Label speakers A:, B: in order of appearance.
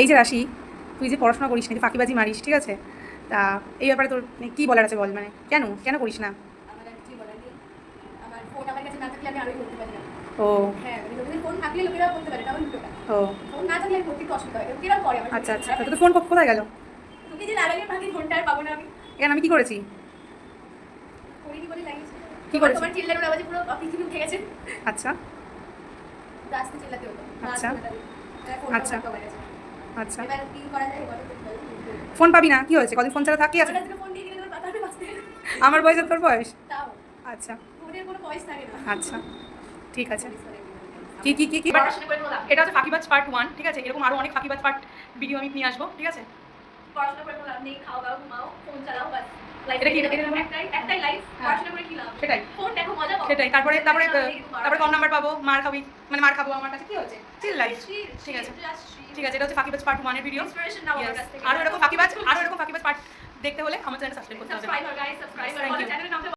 A: এই যে রাশি, তুই যে পড়াশোনা করিস না, যে ফাঁকিবাজি মারিস, ঠিক আছে, তা এই ব্যাপারে তোর কী বলার আছে বল, মানে কেন কেন করিস না?
B: আমার আর কিছুই বলার নেই। আমার ফোন আমার কাছে না থাকলে আমি আরোই করতে পারি না।
A: ও
B: হ্যাঁ, মানে লোকেদের ফোন থাকলে লোকেরাও করতে পারে, তাও উল্টোটা।
A: ও
B: ফোন না থাকলে আমি করতে একটু অসুবিধা হয়। লোকেরাও করে আমার।
A: আচ্ছা আচ্ছা, তো ফোন কোথায় গেল?
B: তোকে যে লাগালে ভাগে ফোনটা আর পাবো না আমি।
A: কেন, আমি কি করেছি?
B: করিনি বলে লাগিয়েছি।
A: কি করেছি?
B: তোমার চিল্লানোর আওয়াজে পুরো পৃথিবী উঠে গেছে।
A: আচ্ছা
B: আস্তে চিল্লাতে হতো।
A: আচ্ছা। আচ্ছা।
B: আচ্ছা।
A: আচ্ছা,
B: এবার কি করা যায় বলো তো?
A: ফোন পাবি না, কি হয়েছে? কদিন ফোন ছাড়া থাকি আছে?
B: আমার কাছে ফোন দিয়ে গেলে তোর কথা আমি বাঁচতে পারি।
A: আমার বয়স আর তোর বয়স?
B: তাও
A: আচ্ছা
B: ফোনের কোনো ভয়েস থাকে না।
A: আচ্ছা, ঠিক আছে।
B: কি
A: কি কি কি কি
B: পড়াশোনা করে বললাম।
A: এটা হচ্ছে ফাঁকিবাজ পার্ট 1, ঠিক আছে? এরকম আরো অনেক ফাঁকিবাজ পার্ট ভিডিও আমি নিয়ে আসবো, ঠিক আছে?
B: পড়াশোনা করে বললাম নেই, খাও দাও ঘুমাও ফোন চালাও বাস। লাইফ
A: এটা কি?
B: একটাই লাইফ।
A: হ্যাঁ।
B: পড়াশোনা করে কি লাভ?
A: সেটাই
B: ফোন দেখো মজা পাও।
A: সেটাই তারপরে তারপরে তারপরে কম নাম্বার পাবো, মার খাবি, মানে মার খাবো, আমার কাছে কি হয়েছে? চিল্লাই। ঠিক আছে ঠিক আছে, এটা হচ্ছে ফাঁকিবাজ পার্ট 1 এর ভিডিও।
B: ইন্সপিরেশন নাও আমার কাছ থেকে।
A: আরো এরকম ফাঁকিবাজ পার্ট দেখতে হলে আমার চ্যানেল সাবস্ক্রাইব করতে